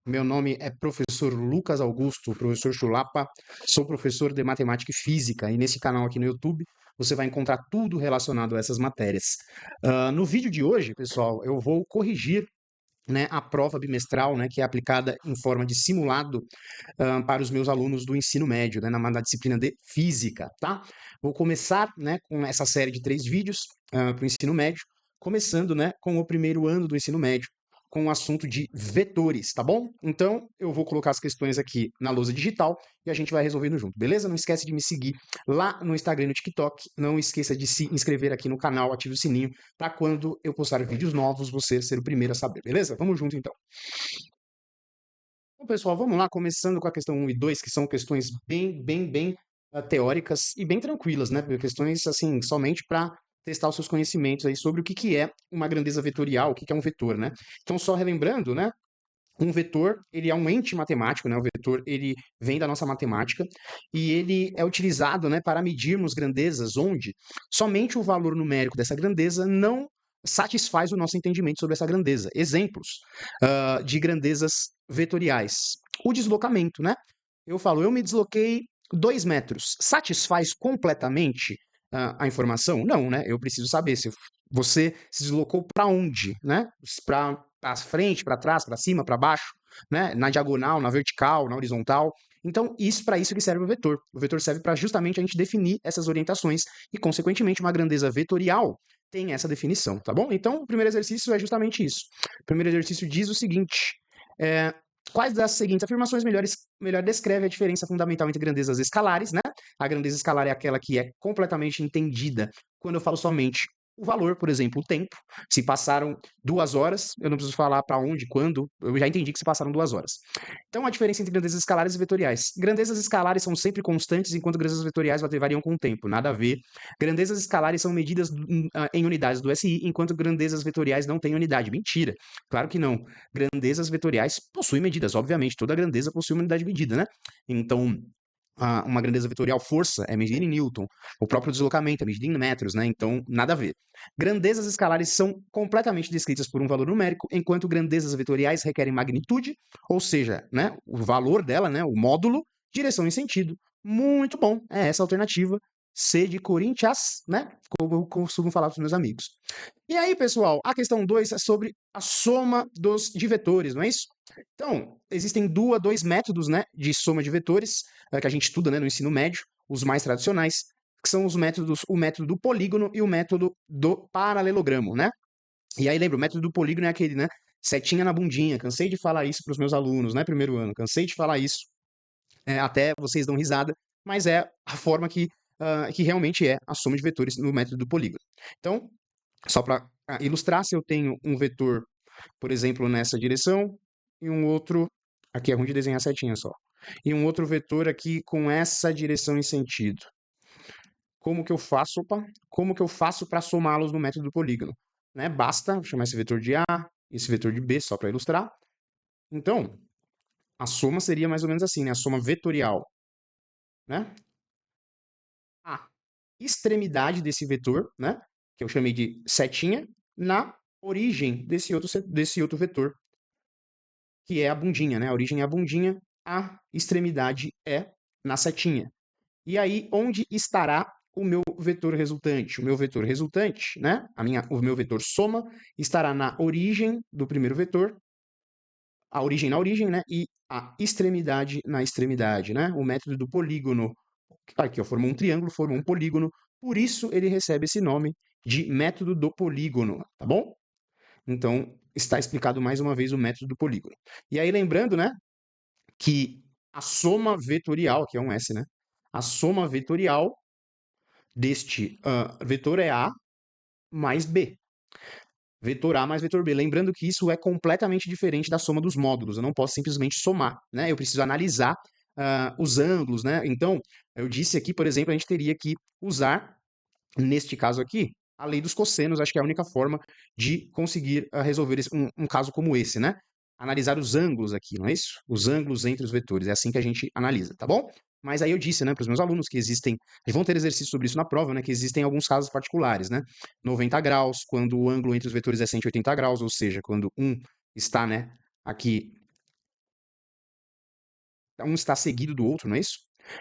meu nome é professor Lucas Augusto, professor Chulapa, sou professor de matemática e física, e nesse canal aqui no YouTube você vai encontrar tudo relacionado a essas matérias. No vídeo de hoje, pessoal, eu vou corrigir, né, a prova bimestral, né, que é aplicada em forma de simulado para os meus alunos do ensino médio, né, na disciplina de física, tá? Vou começar, né, com essa série de 3 vídeos para o ensino médio, começando, né, com o primeiro ano do ensino médio, com o assunto de vetores, tá bom? Então, eu vou colocar as questões aqui na lousa digital e a gente vai resolvendo junto, beleza? Não esquece de me seguir lá no Instagram e no TikTok. Não esqueça de se inscrever aqui no canal, ative o sininho para quando eu postar vídeos novos, você ser o primeiro a saber, beleza? Vamos junto então. Bom, pessoal, vamos lá, começando com a questão 1 e 2, que são questões bem teóricas e bem tranquilas, né? Questões, assim, somente para testar os seus conhecimentos aí sobre o que é uma grandeza vetorial, o que é um vetor, né? Então, só relembrando, né? Um vetor, ele é um ente matemático, né? O vetor, ele vem da nossa matemática e ele é utilizado, né, para medirmos grandezas onde somente o valor numérico dessa grandeza não satisfaz o nosso entendimento sobre essa grandeza. Exemplos de grandezas vetoriais. O deslocamento, né? Eu falo, eu me desloquei 2 metros. Satisfaz completamente a informação? Não, né? Eu preciso saber se você se deslocou para onde, né? Para frente, para trás, para cima, para baixo, né? Na diagonal, na vertical, na horizontal. Então, para isso que serve o vetor. O vetor serve para justamente a gente definir essas orientações e, consequentemente, uma grandeza vetorial tem essa definição, tá bom? Então, o primeiro exercício é justamente isso. O primeiro exercício diz o seguinte: quais das seguintes afirmações melhor descreve a diferença fundamental entre grandezas escalares, né? A grandeza escalar é aquela que é completamente entendida quando eu falo somente o valor, por exemplo, o tempo. Se passaram 2 horas, eu não preciso falar para onde, quando, eu já entendi que se passaram 2 horas. Então, a diferença entre grandezas escalares e vetoriais. Grandezas escalares são sempre constantes, enquanto grandezas vetoriais variam com o tempo. Nada a ver. Grandezas escalares são medidas em unidades do SI, enquanto grandezas vetoriais não têm unidade. Mentira. Claro que não. Grandezas vetoriais possuem medidas, obviamente. Toda grandeza possui uma unidade de medida, né? Então, uma grandeza vetorial, força, é medida em Newton. O próprio deslocamento é medida em metros, né? Então, nada a ver. Grandezas escalares são completamente descritas por um valor numérico, enquanto grandezas vetoriais requerem magnitude, ou seja, né, o valor dela, né, o módulo, direção e sentido. Muito bom, é essa a alternativa. C de Corinthians, né? Como eu costumo falar para os meus amigos. E aí, pessoal, a questão 2 é sobre a soma de vetores, não é isso? Então, existem dois métodos, né, de soma de vetores que a gente estuda, né, no ensino médio, os mais tradicionais, que são o método do polígono e o método do paralelogramo, né? E aí, lembra, o método do polígono é aquele, né, setinha na bundinha. Cansei de falar isso para os meus alunos, né, primeiro ano. Cansei de falar isso. Até vocês dão risada, mas é a forma que realmente é a soma de vetores no método do polígono. Então, só para ilustrar, se eu tenho um vetor, por exemplo, nessa direção, e um outro, aqui é ruim de desenhar setinha só, e um outro vetor aqui com essa direção e sentido. Como que eu faço, como que eu faço para somá-los no método do polígono? Né? Basta chamar esse vetor de A, esse vetor de B, só para ilustrar. Então, a soma seria mais ou menos assim, né? A soma vetorial, né? A extremidade desse vetor, né? Que eu chamei de setinha, na origem desse outro vetor, que é a bundinha, né? A origem é a bundinha, a extremidade é na setinha. E aí, onde estará o meu vetor resultante? O meu vetor resultante, né? O meu vetor soma estará na origem do primeiro vetor, a origem na origem, né? E a extremidade na extremidade, né? O método do polígono. Aqui, ó, formou um triângulo, formou um polígono. Por isso, ele recebe esse nome de método do polígono, tá bom? Então, está explicado mais uma vez o método do polígono. E aí, lembrando, né, que a soma vetorial, que é um S, né? A soma vetorial deste vetor é A mais B. Vetor A mais vetor B. Lembrando que isso é completamente diferente da soma dos módulos. Eu não posso simplesmente somar, né? Eu preciso analisar os ângulos, né? Então, eu disse aqui, por exemplo, a gente teria que usar, neste caso aqui, a lei dos cossenos. Acho que é a única forma de conseguir resolver um caso como esse, né? Analisar os ângulos aqui, não é isso? Os ângulos entre os vetores. É assim que a gente analisa, tá bom? Mas aí eu disse, né, para os meus alunos que existem, eles vão ter exercício sobre isso na prova, né, que existem alguns casos particulares, né? 90 graus, quando o ângulo entre os vetores é 180 graus, ou seja, quando um está, né, aqui um está seguido do outro, não é isso?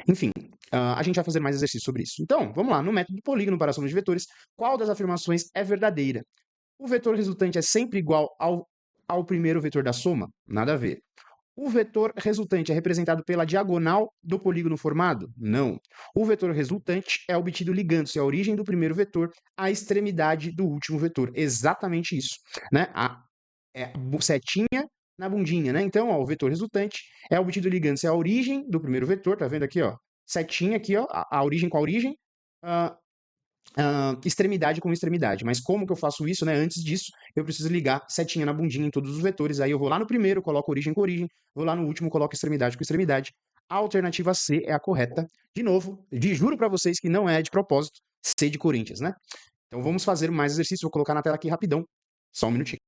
Enfim, a gente vai fazer mais exercícios sobre isso. Então, vamos lá, no método do polígono para a soma de vetores, qual das afirmações é verdadeira? O vetor resultante é sempre igual ao primeiro vetor da soma? Nada a ver. O vetor resultante é representado pela diagonal do polígono formado? Não. O vetor resultante é obtido ligando-se a origem do primeiro vetor à extremidade do último vetor. Exatamente isso, né? A setinha na bundinha, né? Então, ó, o vetor resultante é obtido ligando-se à origem do primeiro vetor, tá vendo aqui, ó? Setinha aqui, ó, a origem com a origem, uh, extremidade com extremidade. Mas como que eu faço isso, né? Antes disso, eu preciso ligar setinha na bundinha em todos os vetores. Aí eu vou lá no primeiro, coloco origem com origem, vou lá no último, coloco extremidade com extremidade. A alternativa C é a correta. De novo, juro para vocês que não é de propósito, C de Corinthians, né? Então vamos fazer mais exercício, vou colocar na tela aqui rapidão, só um minutinho.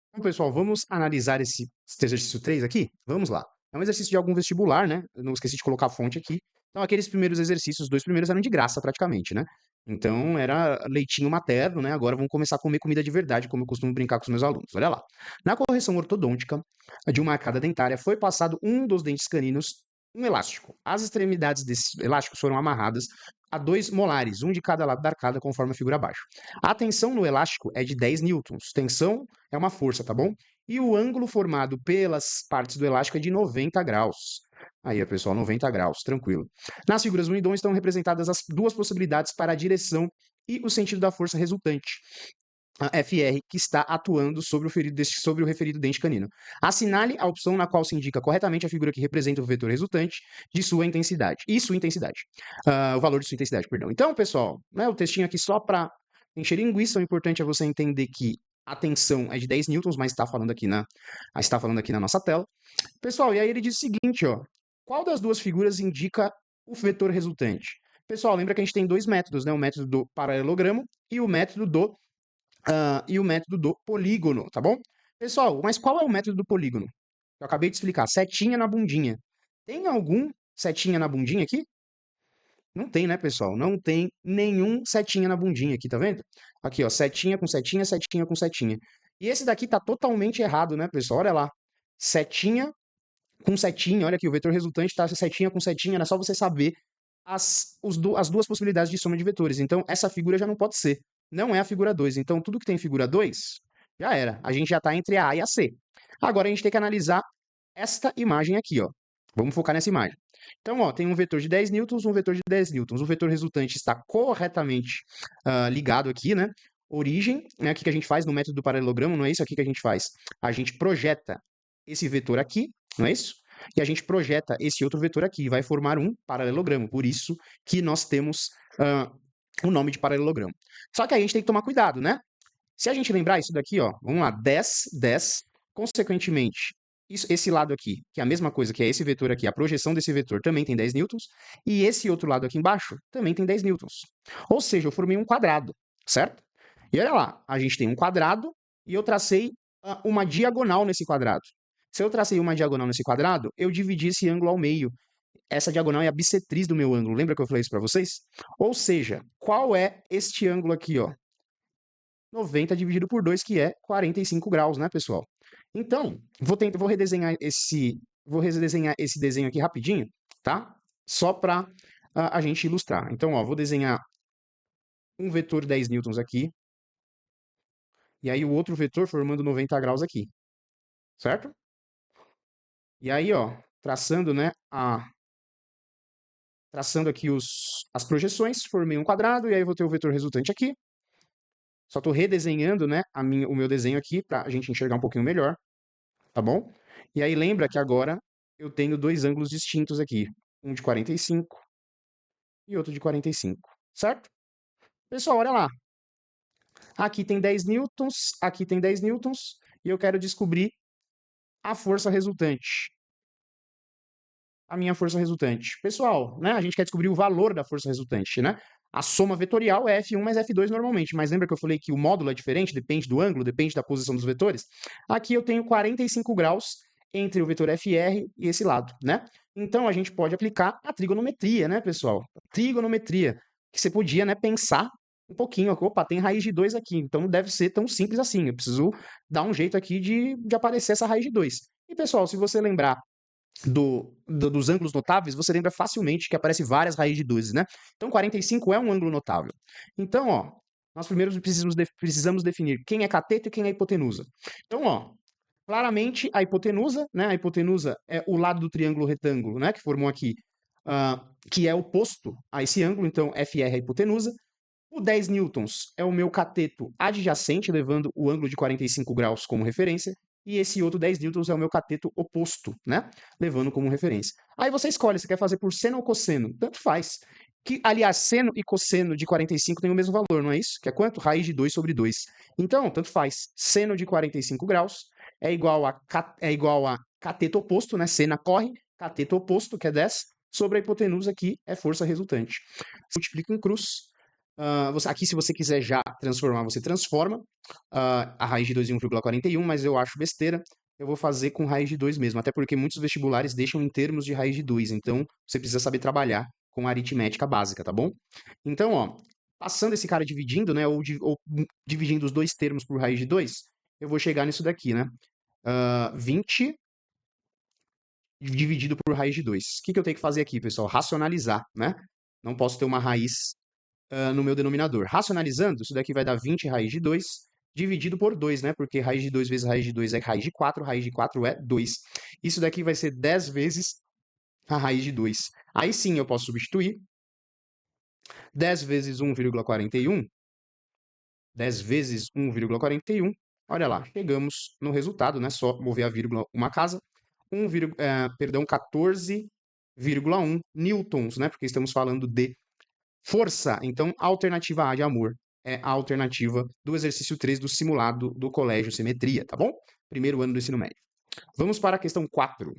Então, pessoal, vamos analisar esse exercício 3 aqui? Vamos lá. É um exercício de algum vestibular, né? Eu não esqueci de colocar a fonte aqui. Então, aqueles primeiros exercícios, os dois primeiros eram de graça praticamente, né? Então, era leitinho materno, né? Agora vamos começar a comer comida de verdade, como eu costumo brincar com os meus alunos. Olha lá. Na correção ortodôntica de uma arcada dentária, foi passado um dos dentes caninos um elástico. As extremidades desses elásticos foram amarradas a 2 molares, um de cada lado da arcada, conforme a figura abaixo. A tensão no elástico é de 10 newtons. Tensão é uma força, tá bom? E o ângulo formado pelas partes do elástico é de 90 graus. Aí, pessoal, 90 graus, tranquilo. Nas figuras 1 e 2 estão representadas as duas possibilidades para a direção e o sentido da força resultante, a FR, que está atuando sobre o referido dente canino. Assinale a opção na qual se indica corretamente a figura que representa o vetor resultante de sua intensidade. E sua intensidade. O valor de sua intensidade, perdão. Então, pessoal, né, o textinho aqui só para encher linguiça, o importante é você entender que a tensão é de 10 newtons, mas está falando aqui na nossa tela. Pessoal, e aí ele diz o seguinte, ó. Qual das duas figuras indica o vetor resultante? Pessoal, lembra que a gente tem dois métodos, né? O método do paralelogramo e o método do polígono, tá bom? Pessoal, mas qual é o método do polígono? Eu acabei de explicar, setinha na bundinha. Tem algum setinha na bundinha aqui? Não tem, né, pessoal? Não tem nenhum setinha na bundinha aqui, tá vendo? Aqui, ó, setinha com setinha, setinha com setinha. E esse daqui tá totalmente errado, né, pessoal? Olha lá. Setinha com setinha, olha aqui, o vetor resultante tá setinha com setinha, era só você saber as duas possibilidades de soma de vetores. Então, essa figura já não pode ser. Não é a figura 2. Então, tudo que tem figura 2, já era. A gente já está entre a A e a C. Agora, a gente tem que analisar esta imagem aqui, ó. Vamos focar nessa imagem. Então, ó, tem um vetor de 10 newtons, um vetor de 10 newtons. O vetor resultante está corretamente ligado aqui, né? Origem, né? O que a gente faz no método do paralelogramo, não é isso aqui que a gente faz? A gente projeta esse vetor aqui, não é isso? E a gente projeta esse outro vetor aqui, e vai formar um paralelogramo. Por isso que nós temos o nome de paralelogramo. Só que aí a gente tem que tomar cuidado, né? Se a gente lembrar isso daqui, ó, vamos lá, 10, 10, consequentemente, esse lado aqui, que é a mesma coisa que é esse vetor aqui, a projeção desse vetor também tem 10 newtons, e esse outro lado aqui embaixo também tem 10 newtons. Ou seja, eu formei um quadrado, certo? E olha lá, a gente tem um quadrado e eu tracei uma diagonal nesse quadrado. Se eu tracei uma diagonal nesse quadrado, eu dividi esse ângulo ao meio. Essa diagonal é a bissetriz do meu ângulo. Lembra que eu falei isso para vocês? Ou seja, qual é este ângulo aqui, ó? 90 dividido por 2, que é 45 graus, né, pessoal? Então, vou redesenhar esse desenho aqui rapidinho, tá? Só para a gente ilustrar. Então, ó, vou desenhar um vetor 10 newtons aqui, e aí o outro vetor formando 90 graus aqui, certo? E aí, ó, traçando, né, traçando aqui as projeções, formei um quadrado, e aí eu vou ter o vetor resultante aqui. Só estou redesenhando, né, o meu desenho aqui para a gente enxergar um pouquinho melhor, tá bom? E aí lembra que agora eu tenho dois ângulos distintos aqui, um de 45 e outro de 45, certo? Pessoal, olha lá. Aqui tem 10 newtons, aqui tem 10 newtons, e eu quero descobrir a força resultante. A minha força resultante. Pessoal, né, a gente quer descobrir o valor da força resultante, né? A soma vetorial é F1 mais F2 normalmente, mas lembra que eu falei que o módulo é diferente, depende do ângulo, depende da posição dos vetores? Aqui eu tenho 45 graus entre o vetor FR e esse lado, né? Então a gente pode aplicar a trigonometria, né, pessoal? Trigonometria, que você podia, né, pensar um pouquinho, opa, tem raiz de 2 aqui, então não deve ser tão simples assim, eu preciso dar um jeito aqui de aparecer essa raiz de 2. E pessoal, se você lembrar dos ângulos notáveis, você lembra facilmente que aparece várias raízes de 12, né? Então, 45 é um ângulo notável. Então, ó, nós primeiro precisamos definir quem é cateto e quem é hipotenusa. Então, ó, claramente a hipotenusa, né? A hipotenusa é o lado do triângulo retângulo, né? Que formou aqui, que é oposto a esse ângulo, então FR é a hipotenusa. O 10 newtons é o meu cateto adjacente, levando o ângulo de 45 graus como referência, e esse outro 10 newtons é o meu cateto oposto, né? Levando como referência. Aí você escolhe se quer fazer por seno ou cosseno, tanto faz. Que, aliás, seno e cosseno de 45 têm o mesmo valor, não é isso? Que é quanto? Raiz de 2 sobre 2. Então, tanto faz. Seno de 45 graus é igual a cateto oposto, né? Sena corre, cateto oposto, que é 10, sobre a hipotenusa, que é força resultante. Multiplica em cruz. Aqui, se você quiser já transformar, você transforma a raiz de 2 em 1,41, mas eu acho besteira. Eu vou fazer com raiz de 2 mesmo, até porque muitos vestibulares deixam em termos de raiz de 2, então você precisa saber trabalhar com a aritmética básica, tá bom? Então, ó, passando esse cara dividindo, né, ou dividindo os dois termos por raiz de 2, eu vou chegar nisso daqui, né? 20 dividido por raiz de 2. O que, que eu tenho que fazer aqui, pessoal? Racionalizar, né? Não posso ter uma raiz no meu denominador. Racionalizando, isso daqui vai dar 20 raiz de 2 dividido por 2, né? Porque raiz de 2 vezes raiz de 2 é raiz de 4 é 2. Isso daqui vai ser 10 vezes a raiz de 2. Aí sim eu posso substituir. 10 vezes 1,41. 10 vezes 1,41. Olha lá, chegamos no resultado, né? Só mover a vírgula uma casa. 14,1 newtons, né? Porque estamos falando de força. Então, a alternativa A de amor é a alternativa do exercício 3 do simulado do Colégio Simetria, tá bom? Primeiro ano do ensino médio. Vamos para a questão 4.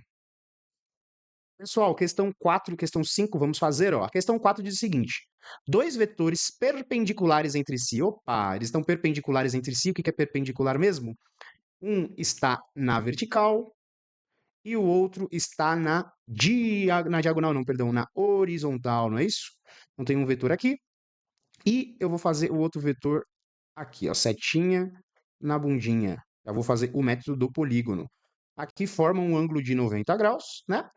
Pessoal, questão 4 e questão 5, vamos fazer, ó. A questão 4 diz o seguinte: dois vetores perpendiculares entre si. Opa, eles estão perpendiculares entre si. O que é perpendicular mesmo? Um está na vertical e o outro está na diagonal, não, perdão, na horizontal, não é isso? Então tem um vetor aqui e eu vou fazer o outro vetor aqui, ó, setinha na bundinha. Eu vou fazer o método do polígono. Aqui forma um ângulo de 90 graus, né?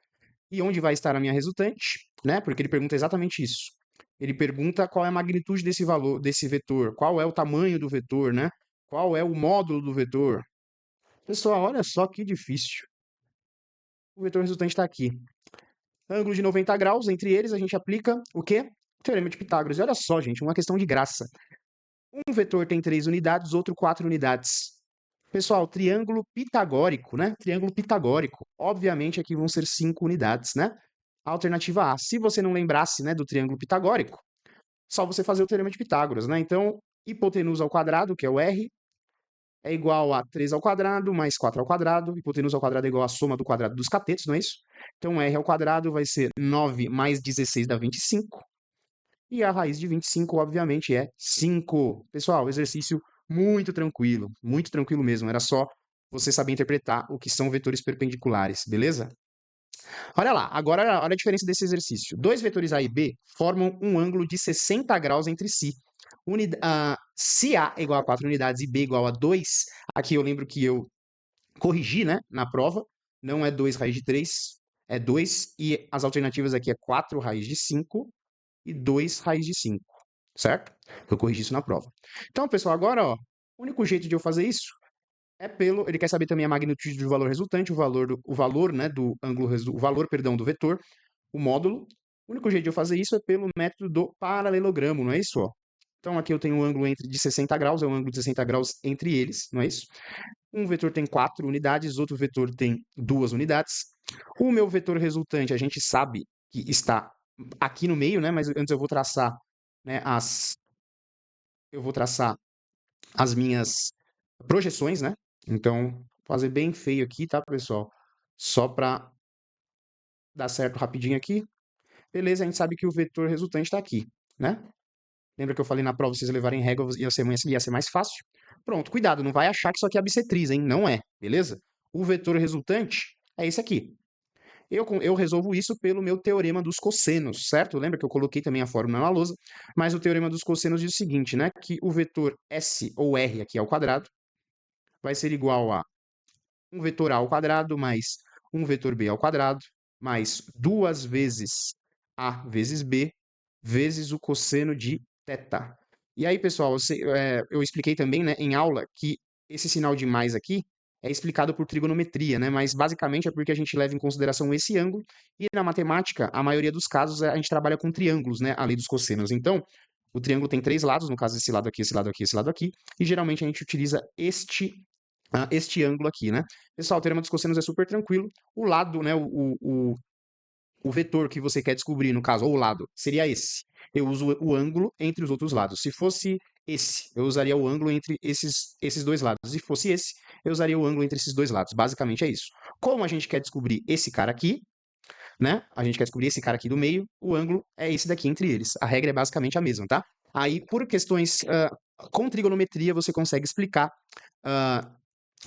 E onde vai estar a minha resultante, né? Porque ele pergunta exatamente isso. Ele pergunta qual é a magnitude desse valor, desse vetor, qual é o tamanho do vetor, né? Qual é o módulo do vetor. Pessoal, olha só que difícil. O vetor resultante está aqui. Ângulo de 90 graus, entre eles a gente aplica o quê? O teorema de Pitágoras. E olha só, gente, uma questão de graça. Um vetor tem 3 unidades, outro 4 unidades. Pessoal, triângulo pitagórico, né? Triângulo pitagórico. Obviamente aqui vão ser 5 unidades, né? Alternativa A. Se você não lembrasse, né, do triângulo pitagórico, só você fazer o teorema de Pitágoras, né? Então, hipotenusa ao quadrado, que é o R, é igual a 3 ao quadrado mais 4 ao quadrado. Hipotenusa ao quadrado é igual à soma do quadrado dos catetos, não é isso? Então, R ao quadrado vai ser 9 mais 16 dá 25. E a raiz de 25, obviamente, é 5. Pessoal, exercício muito tranquilo mesmo. Era só você saber interpretar o que são vetores perpendiculares, beleza? Olha lá, agora olha a diferença desse exercício. Dois vetores A e B formam um ângulo de 60 graus entre si. Se A é igual a 4 unidades e B igual a 2, aqui eu lembro que eu corrigi, né, na prova, não é 2 raiz de 3, é 2, e as alternativas aqui é 4 raiz de 5 e 2 raiz de 5, certo? Eu corrigi isso na prova. Então, pessoal, agora, ó, o único jeito de eu fazer isso é pelo, ele quer saber também a magnitude do valor resultante, o valor, né, do ângulo, o valor, perdão, do vetor, o módulo. O único jeito de eu fazer isso é pelo método do paralelogramo, não é isso, ó? Então aqui eu tenho um ângulo de 60 graus, é um ângulo de 60 graus entre eles, não é isso? Um vetor tem 4 unidades, outro vetor tem 2 unidades. O meu vetor resultante, a gente sabe que está aqui no meio, né? Mas antes eu vou traçar, né, as minhas projeções, né? Então, vou fazer bem feio aqui, tá, pessoal? Só para dar certo rapidinho aqui. Beleza, a gente sabe que o vetor resultante está aqui, né? Lembra que eu falei na prova, vocês levarem régua, ia ser mais fácil? Pronto, cuidado, não vai achar que isso aqui é bissetriz, hein? Não é, beleza? O vetor resultante é esse aqui. Eu resolvo isso pelo meu teorema dos cossenos, certo? Lembra que eu coloquei também a fórmula na lousa? Mas o teorema dos cossenos diz o seguinte, né? Que o vetor S ou R aqui ao quadrado vai ser igual a um vetor A ao quadrado mais um vetor b ao quadrado, mais 2 vezes a vezes b, vezes o cosseno de θ. E aí, pessoal, eu expliquei também, né, em aula que esse sinal de mais aqui é explicado por trigonometria, né? Mas basicamente é porque a gente leva em consideração esse ângulo e na matemática, a maioria dos casos, a gente trabalha com triângulos, né? A lei dos cossenos. Então, o triângulo tem 3 lados, no caso esse lado aqui, esse lado aqui, esse lado aqui, e geralmente a gente utiliza este ângulo aqui, né? Pessoal, o teorema dos cossenos é super tranquilo. O lado, né, o vetor que você quer descobrir, no caso, ou o lado, seria esse. Eu uso o ângulo entre os outros lados. Se fosse esse, eu usaria o ângulo entre esses dois lados. Se fosse esse, eu usaria o ângulo entre esses dois lados. Basicamente é isso. Como a gente quer descobrir esse cara aqui, né? A gente quer descobrir esse cara aqui do meio, o ângulo é esse daqui entre eles. A regra é basicamente a mesma, tá? Aí, por questões com trigonometria, você consegue explicar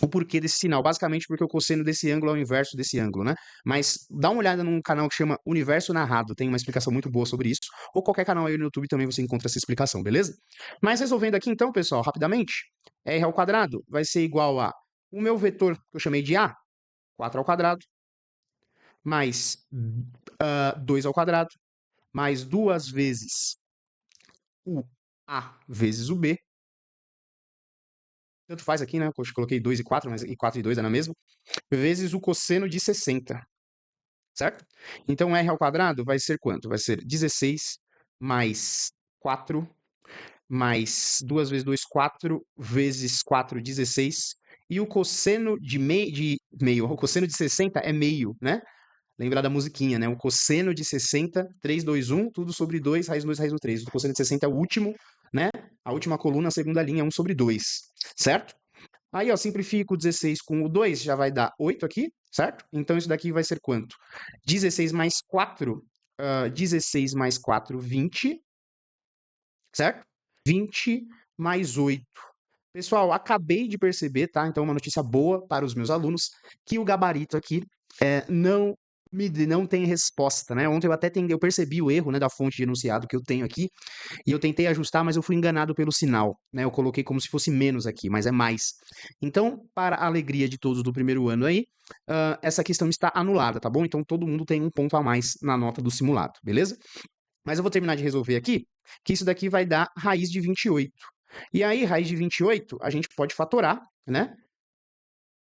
o porquê desse sinal. Basicamente porque o cosseno desse ângulo é o inverso desse ângulo, né? Mas dá uma olhada num canal que chama Universo Narrado, tem uma explicação muito boa sobre isso. Ou qualquer canal aí no YouTube também você encontra essa explicação, beleza? Mas resolvendo aqui então, pessoal, rapidamente, r ao quadrado vai ser igual a o meu vetor que eu chamei de a, 4 ao quadrado, mais 2 ao quadrado, mais 2 vezes o a vezes o b. Tanto faz aqui, né? Eu coloquei 2 e 4, mas e 4 e 2 é na mesma. Vezes o cosseno de 60, certo? Então, r ao quadrado vai ser quanto? Vai ser 16 mais 4, mais 2 vezes 2, 4, vezes 4, 16. E o cosseno de meio, o cosseno de 60 é meio, né? Lembrar da musiquinha, né? O cosseno de 60, 3, 2, 1, tudo sobre 2, raiz 2, raiz do 3. O cosseno de 60 é o último, né? A última coluna, a segunda linha, 1 sobre 2, certo? Aí, ó, simplifico 16 com o 2, já vai dar 8 aqui, certo? Então, isso daqui vai ser quanto? 16 mais 4, 16 mais 4, 20, certo? 20 mais 8. Pessoal, acabei de perceber, tá? Então, uma notícia boa para os meus alunos, que o gabarito aqui não tem resposta, né? Ontem eu percebi o erro, né, da fonte de enunciado que eu tenho aqui, e eu tentei ajustar, mas eu fui enganado pelo sinal, né? Eu coloquei como se fosse menos aqui, mas é mais. Então, para a alegria de todos do primeiro ano aí, essa questão está anulada, tá bom? Então, todo mundo tem um ponto a mais na nota do simulado, beleza? Mas eu vou terminar de resolver aqui, que isso daqui vai dar raiz de 28. E aí, raiz de 28, a gente pode fatorar, né?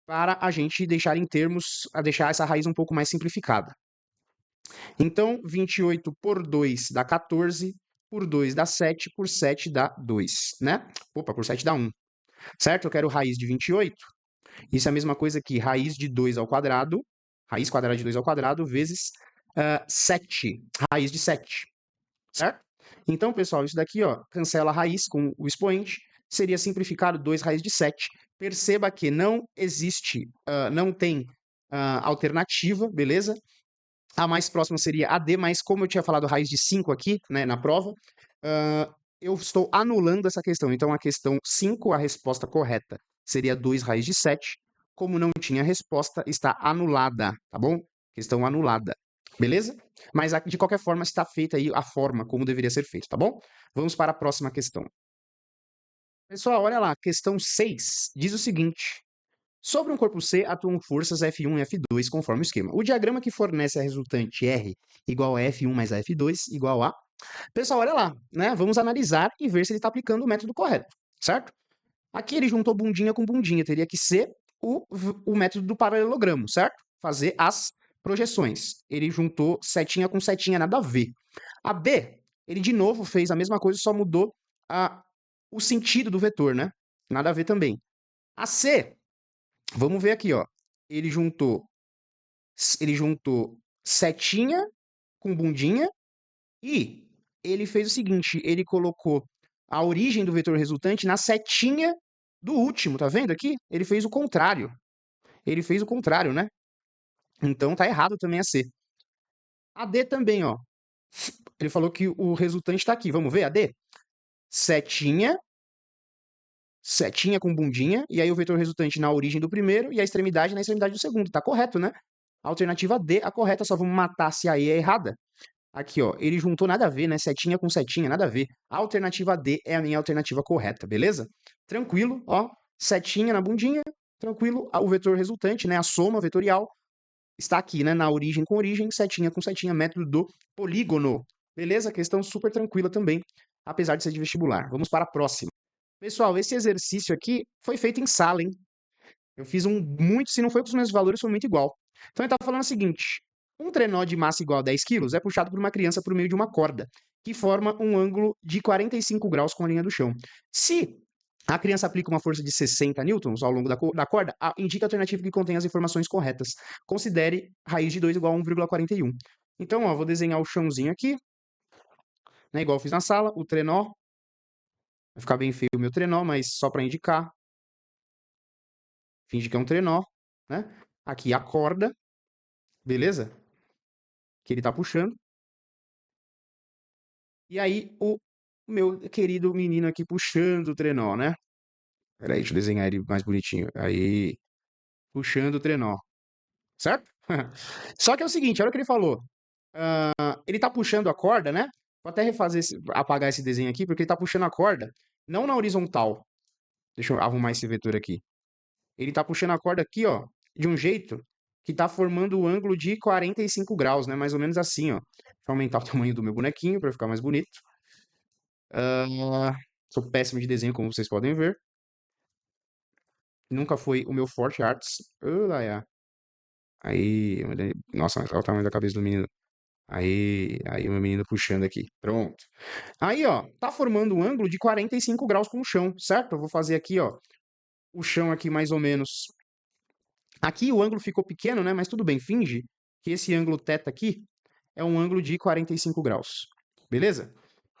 Para a gente deixar deixar essa raiz um pouco mais simplificada. Então, 28 por 2 dá 14, por 2 dá 7, por 7 dá 2, né? Opa, por 7 dá 1, certo? Eu quero raiz de 28. Isso é a mesma coisa que raiz de 2 ao quadrado, raiz quadrada de 2 ao quadrado, vezes 7, raiz de 7, certo? Então, pessoal, isso daqui, ó, cancela a raiz com o expoente, seria simplificado 2 raiz de 7. Perceba que não existe, não tem alternativa, beleza? A mais próxima seria AD, mas como eu tinha falado raiz de 5 aqui, né, na prova, eu estou anulando essa questão. Então, a questão 5, a resposta correta seria 2 raiz de 7. Como não tinha resposta, está anulada, tá bom? Questão anulada. Beleza? Mas, de qualquer forma, está feita aí a forma como deveria ser feito, tá bom? Vamos para a próxima questão. Pessoal, olha lá, questão 6 diz o seguinte: sobre um corpo C atuam forças F1 e F2 conforme o esquema. O diagrama que fornece a resultante R igual a F1 mais a F2 igual a... Pessoal, olha lá, né? Vamos analisar e ver se ele está aplicando o método correto, certo? Aqui ele juntou bundinha com bundinha, teria que ser o método do paralelogramo, certo? Fazer as projeções. Ele juntou setinha com setinha, nada a ver. A B, ele de novo fez a mesma coisa, só mudou o sentido do vetor, né? Nada a ver também. A C, vamos ver aqui, ó. Ele juntou setinha com bundinha e ele fez o seguinte, ele colocou a origem do vetor resultante na setinha do último, tá vendo aqui? Ele fez o contrário. Ele fez o contrário, né? Então tá errado também a C. A D também, ó. Ele falou que o resultante está aqui. Vamos ver a D? Setinha com bundinha, e aí o vetor resultante na origem do primeiro e a extremidade na extremidade do segundo. Tá correto, né? A alternativa D, a correta, só vamos matar se a E é errada. Aqui, ó, ele juntou nada a ver, né? Setinha com setinha, nada a ver. A alternativa D é a minha alternativa correta, beleza? Tranquilo, ó, setinha na bundinha, tranquilo. O vetor resultante, né? A soma vetorial está aqui, né? Na origem com origem, setinha com setinha, método do polígono. Beleza? Questão super tranquila também, apesar de ser de vestibular. Vamos para a próxima. Pessoal, esse exercício aqui foi feito em sala, hein? Eu fiz muito, se não foi com os mesmos valores, foi muito igual. Então ele está falando o seguinte: um trenó de massa igual a 10 quilos é puxado por uma criança por meio de uma corda, que forma um ângulo de 45 graus com a linha do chão. Se a criança aplica uma força de 60 newtons ao longo da corda, indica a alternativa que contém as informações corretas. Considere raiz de 2 igual a 1,41. Então, ó, vou desenhar o chãozinho aqui, né, igual eu fiz na sala, o trenó. Vai ficar bem feio o meu trenó, mas só para indicar. Finge que é um trenó, né? Aqui a corda, beleza? Que ele tá puxando. E aí o meu querido menino aqui puxando o trenó, né? Peraí, deixa eu desenhar ele mais bonitinho. Aí, puxando o trenó, certo? Só que é o seguinte, olha o que ele falou. Ele tá puxando a corda, né? Vou até apagar esse desenho aqui, porque ele tá puxando a corda, não na horizontal. Deixa eu arrumar esse vetor aqui. Ele tá puxando a corda aqui, ó, de um jeito que tá formando o ângulo de 45 graus, né? Mais ou menos assim, ó. Deixa eu aumentar o tamanho do meu bonequinho para ficar mais bonito. Sou péssimo de desenho, como vocês podem ver. Nunca foi o meu forte artes. Aí, nossa, olha o tamanho da cabeça do menino. Aí o meu menino puxando aqui. Pronto. Aí, ó, tá formando um ângulo de 45 graus com o chão, certo? Eu vou fazer aqui, ó, o chão aqui mais ou menos. Aqui o ângulo ficou pequeno, né? Mas tudo bem, finge que esse ângulo θ aqui é um ângulo de 45 graus. Beleza?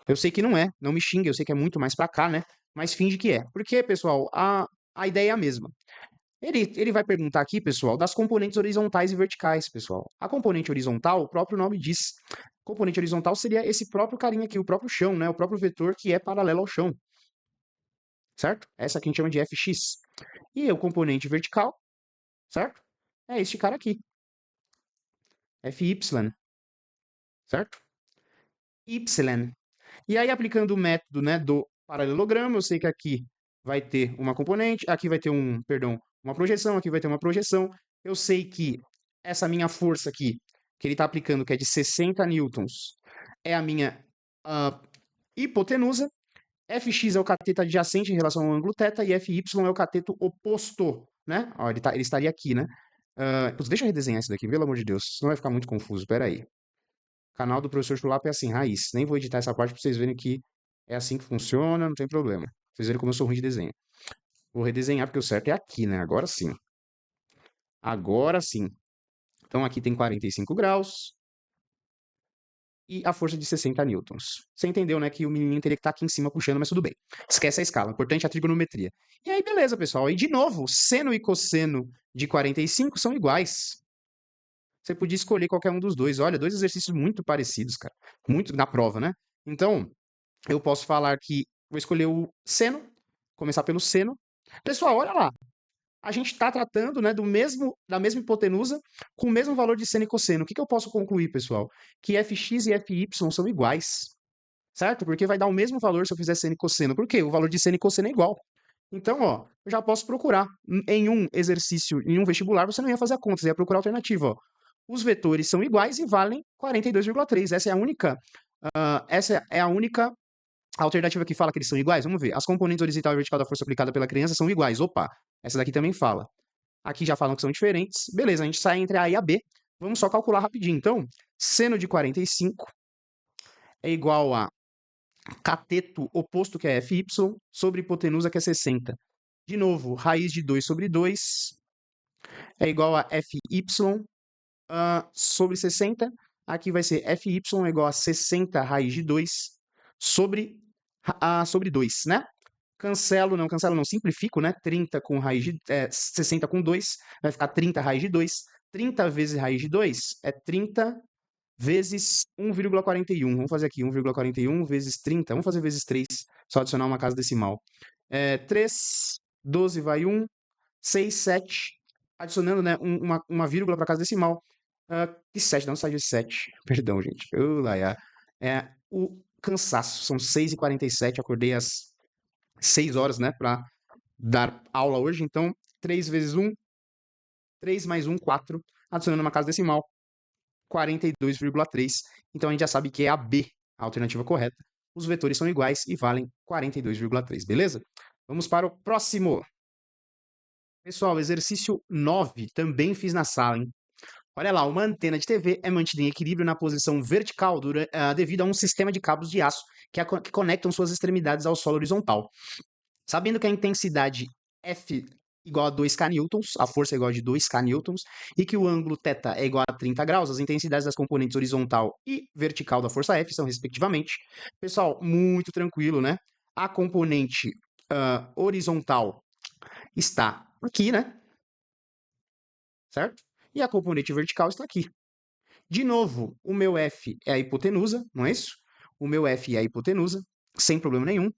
Eu sei que não me xinga, eu sei que é muito mais pra cá, né? Mas finge que é. Porque, pessoal, a ideia é a mesma. Ele vai perguntar aqui, pessoal, das componentes horizontais e verticais, pessoal. A componente horizontal, o próprio nome diz. Componente horizontal seria esse próprio carinha aqui, o próprio chão, né? O próprio vetor que é paralelo ao chão. Certo? Essa aqui a gente chama de fx. E o componente vertical, certo? É este cara aqui. Fy, certo? Y. E aí, aplicando o método, né, do paralelogramo, eu sei que aqui vai ter uma componente, aqui vai ter uma projeção, aqui vai ter uma projeção. Eu sei que essa minha força aqui, que ele está aplicando, que é de 60 newtons, é a minha hipotenusa. Fx é o cateto adjacente em relação ao ângulo θ e Fy é o cateto oposto, né? Ó, ele estaria aqui, né? Deixa eu redesenhar isso daqui, pelo amor de Deus, senão vai ficar muito confuso, peraí. Canal do professor Chulapa é assim, raiz. Nem vou editar essa parte pra vocês verem que é assim que funciona, não tem problema. Vocês verem como eu sou ruim de desenho. Vou redesenhar porque o certo é aqui, né? Agora sim. Agora sim. Então aqui tem 45 graus e a força de 60 newtons. Você entendeu, né? Que o menininho teria que estar aqui em cima puxando, mas tudo bem. Esquece a escala. O importante é a trigonometria. E aí, beleza, pessoal. E de novo, seno e cosseno de 45 são iguais. Você podia escolher qualquer um dos dois. Olha, dois exercícios muito parecidos, cara. Muito na prova, né? Então, eu posso falar que vou escolher o seno, começar pelo seno. Pessoal, olha lá. A gente está tratando, né, da mesma hipotenusa com o mesmo valor de seno e cosseno. O que eu posso concluir, pessoal? Que fx e fy são iguais, certo? Porque vai dar o mesmo valor se eu fizer seno e cosseno. Por quê? O valor de seno e cosseno é igual. Então, ó, eu já posso procurar. Em um exercício, em um vestibular, você não ia fazer a conta, você ia procurar a alternativa, ó. Os vetores são iguais e valem 42,3. Essa é a única alternativa que fala que eles são iguais. Vamos ver. As componentes horizontal e vertical da força aplicada pela criança são iguais. Opa, essa daqui também fala. Aqui já falam que são diferentes. Beleza, a gente sai entre A e a B. Vamos só calcular rapidinho. Então, seno de 45 é igual a cateto oposto, que é Fy, sobre hipotenusa, que é 60. De novo, raiz de 2 sobre 2 é igual a Fy sobre 60. Aqui vai ser Fy é igual a 60 raiz de 2 sobre 2, né? Cancelo não, simplifico, né? 30 com 60 com 2, vai ficar 30 raiz de 2. 30 vezes raiz de 2 é 30 vezes 1,41. Vamos fazer aqui 1,41 vezes 30. Vamos fazer vezes 3, só adicionar uma casa decimal. 3, 12 vai 1, 6, 7. Adicionando, né, uma vírgula para casa decimal. Que 7, não saiu de 7. Perdão, gente. O cansaço. São 6h47. Acordei às 6 horas, né, para dar aula hoje. Então, 3 vezes 1, 3 mais 1, 4. adicionando uma casa decimal, 42,3. Então a gente já sabe que é a B, a alternativa correta. Os vetores são iguais e valem 42,3, beleza? Vamos para o próximo. Pessoal, exercício 9, também fiz na sala, hein? Olha lá, uma antena de TV é mantida em equilíbrio na posição vertical devido a um sistema de cabos de aço que conectam suas extremidades ao solo horizontal. Sabendo que a intensidade F igual a 2K newtons, a força é igual a de 2K newtons, e que o ângulo θ é igual a 30 graus, as intensidades das componentes horizontal e vertical da força F são respectivamente. Pessoal, muito tranquilo, né? A componente horizontal está aqui, né? Certo? E a componente vertical está aqui. De novo, o meu F é a hipotenusa, não é isso? O meu F é a hipotenusa, sem problema nenhum.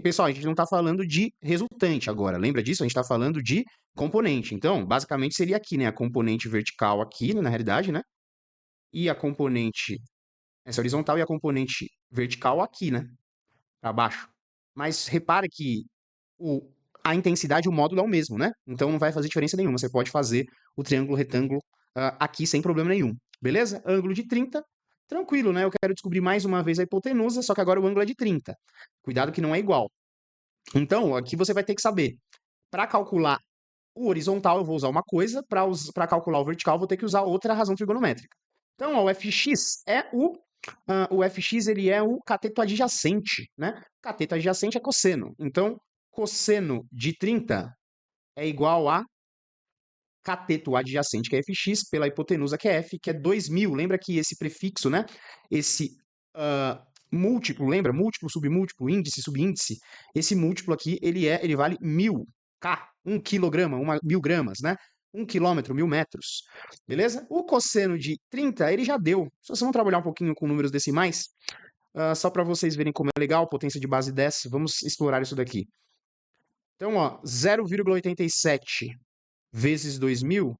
Pessoal, a gente não está falando de resultante agora, lembra disso? A gente está falando de componente. Então, basicamente seria aqui, né? A componente vertical aqui, na realidade, né? E a componente, essa horizontal, e a componente vertical aqui, né? Para baixo. Mas repare que o, a intensidade, o módulo é o mesmo, né? Então não vai fazer diferença nenhuma. Você pode fazer o triângulo retângulo aqui sem problema nenhum. Beleza? Ângulo de 30, tranquilo, né? Eu quero descobrir mais uma vez a hipotenusa, só que agora o ângulo é de 30. Cuidado que não é igual. Então, aqui você vai ter que saber. Para calcular o horizontal, eu vou usar uma coisa, para calcular o vertical, eu vou ter que usar outra razão trigonométrica. Então, ó, o fx ele é o cateto adjacente, né? Cateto adjacente é cosseno. Então, cosseno de 30 é igual a cateto adjacente, que é fx, pela hipotenusa, que é f, que é 2000. Lembra que esse prefixo, né? Esse múltiplo, lembra? Múltiplo, submúltiplo, índice, subíndice. Esse múltiplo aqui, ele vale 1000 K, 1 quilograma, 1000 gramas, né? 1 quilômetro, 1000 metros. Beleza? O cosseno de 30, ele já deu. Só vocês vão trabalhar um pouquinho com números decimais, só para vocês verem como é legal, potência de base 10. Vamos explorar isso daqui. Então, ó, 0,87 vezes 2000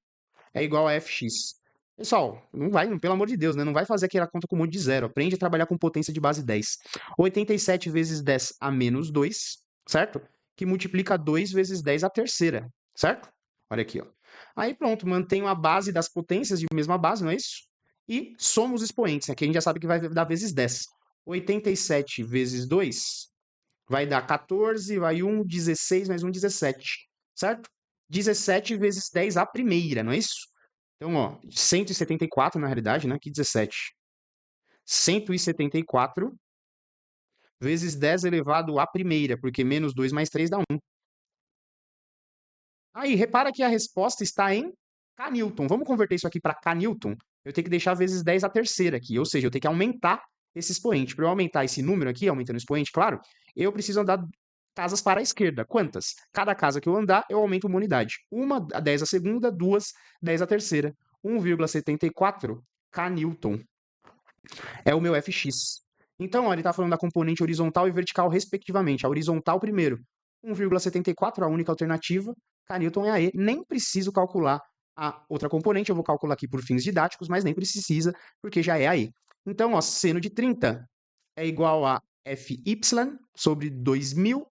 é igual a fx. Pessoal, não vai, pelo amor de Deus, né? Não vai fazer aquela conta com um monte de zero. Aprende a trabalhar com potência de base 10. 87 vezes 10 a menos 2, certo? Que multiplica 2 vezes 10 a terceira, certo? Olha aqui, ó. Aí pronto, mantenho a base das potências de mesma base, não é isso? E somo os expoentes. Aqui a gente já sabe que vai dar vezes 10. 87 vezes 2 vai dar 14, vai 1, 16, mais 1, 17, certo? 17 vezes 10 a primeira, não é isso? Então, ó, 174 na realidade, né? Que 17. 174 vezes 10 elevado à primeira, porque menos 2 mais 3 dá 1. Aí, repara que a resposta está em K-Newton. Vamos converter isso aqui para K-Newton? Eu tenho que deixar vezes 10 a terceira aqui, ou seja, eu tenho que aumentar esse expoente. Para eu aumentar esse número aqui, aumentando o expoente, claro, eu preciso andar casas para a esquerda. Quantas? Cada casa que eu andar, eu aumento uma unidade. Uma, 10 a segunda, duas, 10 a terceira. 1,74 K-Newton é o meu Fx. Então, ó, ele está falando da componente horizontal e vertical, respectivamente. A horizontal primeiro, 1,74, a única alternativa. K-Newton é a E. Nem preciso calcular a outra componente, eu vou calcular aqui por fins didáticos, mas nem precisa, porque já é a E. Então, ó, seno de 30 é igual a Fy sobre 2000.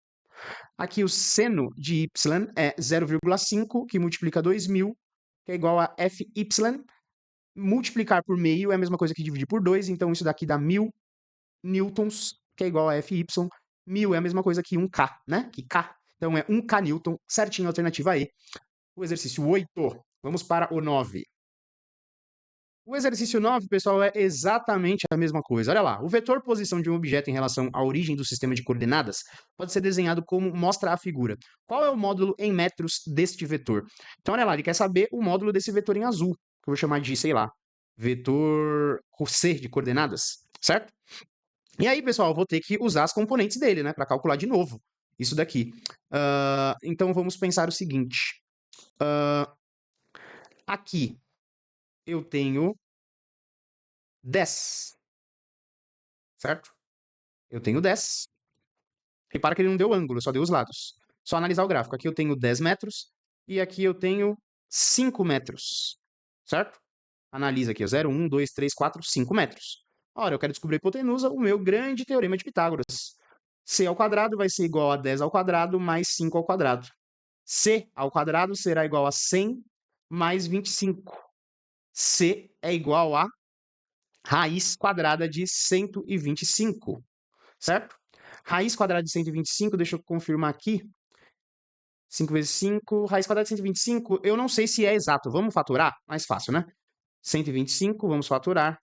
Aqui o seno de y é 0,5, que multiplica 2000, que é igual a Fy. Multiplicar por meio é a mesma coisa que dividir por 2, então isso daqui dá 1000 newtons, que é igual a Fy. 1000 é a mesma coisa que 1K, né? Que K. Então é 1K newton, certinho, alternativa E. O exercício 8. Vamos para o 9. O exercício 9, pessoal, é exatamente a mesma coisa. Olha lá, o vetor posição de um objeto em relação à origem do sistema de coordenadas pode ser desenhado como mostra a figura. Qual é o módulo em metros deste vetor? Então, olha lá, ele quer saber o módulo desse vetor em azul, que eu vou chamar de, sei lá, vetor C de coordenadas, certo? E aí, pessoal, eu vou ter que usar as componentes dele, né, para calcular de novo isso daqui. Então, vamos pensar o seguinte. Aqui eu tenho 10, certo? Eu tenho 10. Repara que ele não deu ângulo, só deu os lados. Só analisar o gráfico. Aqui eu tenho 10 metros e aqui eu tenho 5 metros, certo? Analisa aqui, 0, 1, 2, 3, 4, 5 metros. Ora, eu quero descobrir a hipotenusa, o meu grande teorema de Pitágoras. C ao quadrado vai ser igual a 10 ao quadrado mais 5 ao quadrado. C ao quadrado será igual a 100 mais 25. C é igual a raiz quadrada de 125, certo? Raiz quadrada de 125, deixa eu confirmar aqui. 5 vezes 5, raiz quadrada de 125, eu não sei se é exato. Vamos fatorar? Mais fácil, né? 125, vamos fatorar.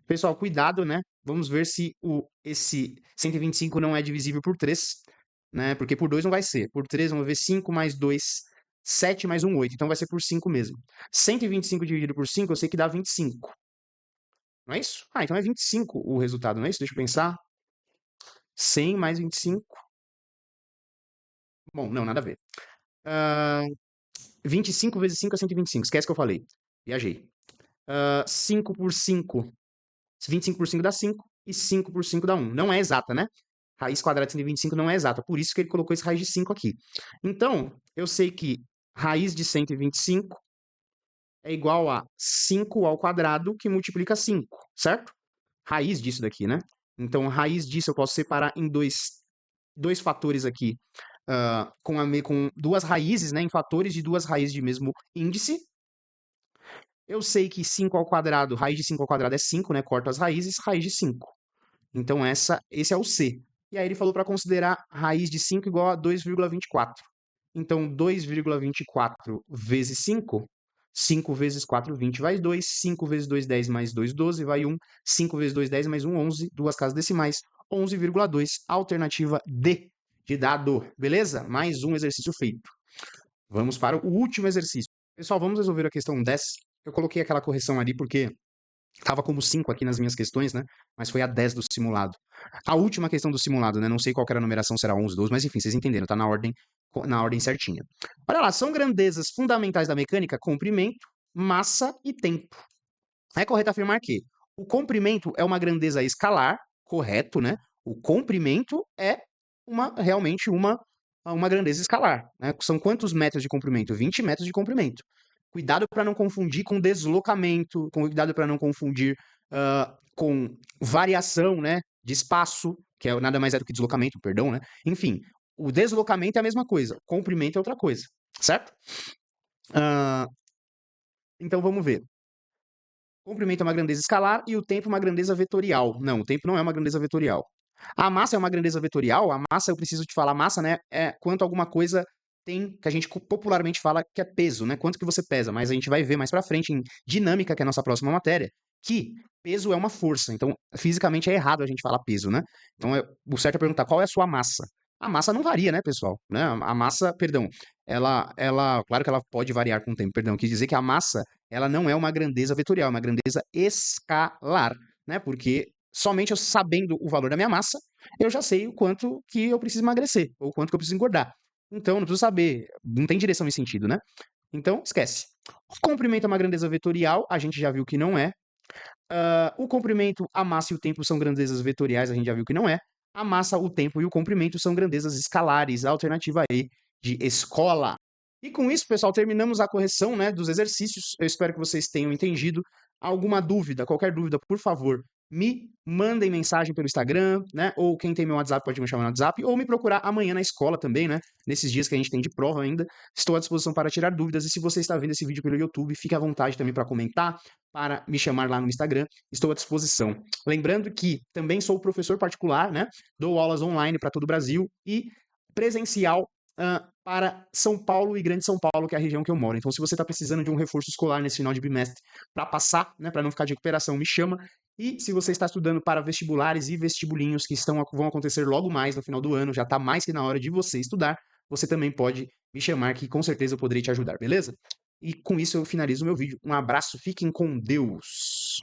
Pessoal, cuidado, né? Vamos ver se esse 125 não é divisível por 3, né? Porque por 2 não vai ser. Por 3, vamos ver 5 mais 2, 7 mais 1, 8. Então vai ser por 5 mesmo. 125 dividido por 5, eu sei que dá 25. Não é isso? Ah, então é 25 o resultado, não é isso? Deixa eu pensar. 100 mais 25. Bom, não, nada a ver. 25 vezes 5 é 125. Esquece que eu falei. Viajei. 5 por 5. 25 por 5 dá 5. E 5 por 5 dá 1. Não é exata, né? Raiz quadrada de 125 não é exata. Por isso que ele colocou esse raiz de 5 aqui. Então, eu sei que raiz de 125 é igual a 5 ao quadrado que multiplica 5, certo? Raiz disso daqui, né? Então, raiz disso eu posso separar em dois fatores aqui, com duas raízes, né? Em fatores de duas raízes de mesmo índice. Eu sei que 5 ao quadrado, raiz de 5 ao quadrado é 5, né? Corto as raízes, raiz de 5. Então, esse é o C. E aí ele falou para considerar raiz de 5 igual a 2,24. Então, 2,24 vezes 5, 5 vezes 4, 20, vai 2. 5 vezes 2, 10, mais 2, 12, vai 1. 5 vezes 2, 10, mais 1, 11. Duas casas decimais, 11,2. Alternativa D de dado. Beleza? Mais um exercício feito. Vamos para o último exercício. Pessoal, vamos resolver a questão 10. Eu coloquei aquela correção ali porque estava como 5 aqui nas minhas questões, né? Mas foi a 10 do simulado. A última questão do simulado, né? Não sei qual que era a numeração, será 11, 12, mas enfim, vocês entenderam, tá na ordem certinha. Olha lá, são grandezas fundamentais da mecânica comprimento, massa e tempo. É correto afirmar que o comprimento é uma grandeza escalar, correto, né? O comprimento é realmente uma grandeza escalar, né? São quantos metros de comprimento? 20 metros de comprimento. Cuidado para não confundir com deslocamento, cuidado para não confundir com variação, né, de espaço, que é nada mais é do que deslocamento, perdão, né? Enfim, o deslocamento é a mesma coisa, o comprimento é outra coisa, certo? Então vamos ver. O comprimento é uma grandeza escalar e o tempo é uma grandeza vetorial. Não, o tempo não é uma grandeza vetorial. A massa é uma grandeza vetorial. A massa, eu preciso te falar, massa, né, é quanto alguma coisa tem, que a gente popularmente fala que é peso, né? Quanto que você pesa, mas a gente vai ver mais pra frente em dinâmica, que é a nossa próxima matéria, que peso é uma força. Então, fisicamente é errado a gente falar peso, né? Então, o certo é perguntar qual é a sua massa. A massa não varia, né, pessoal? Né? A massa, perdão, claro que ela pode variar com o tempo, perdão, quis dizer que a massa, ela não é uma grandeza vetorial, é uma grandeza escalar, né? Porque somente eu sabendo o valor da minha massa, eu já sei o quanto que eu preciso emagrecer, ou o quanto que eu preciso engordar. Então, não preciso saber, não tem direção e sentido, né? Então, esquece. O comprimento é uma grandeza vetorial, a gente já viu que não é. O comprimento, a massa e o tempo são grandezas vetoriais, a gente já viu que não é. A massa, o tempo e o comprimento são grandezas escalares, a alternativa E de escola. E com isso, pessoal, terminamos a correção, né, dos exercícios. Eu espero que vocês tenham entendido. Alguma dúvida, qualquer dúvida, por favor, me mandem mensagem pelo Instagram, né? Ou quem tem meu WhatsApp pode me chamar no WhatsApp, ou me procurar amanhã na escola também, né? Nesses dias que a gente tem de prova ainda. Estou à disposição para tirar dúvidas. E se você está vendo esse vídeo pelo YouTube, fique à vontade também para comentar, para me chamar lá no Instagram. Estou à disposição. Lembrando que também sou professor particular, né? Dou aulas online para todo o Brasil e presencial para São Paulo e Grande São Paulo, que é a região que eu moro. Então, se você está precisando de um reforço escolar nesse final de bimestre para passar, né, para não ficar de recuperação, me chama. E se você está estudando para vestibulares e vestibulinhos que vão acontecer logo mais no final do ano, já está mais que na hora de você estudar, você também pode me chamar que com certeza eu poderei te ajudar, beleza? E com isso eu finalizo o meu vídeo. Um abraço, fiquem com Deus!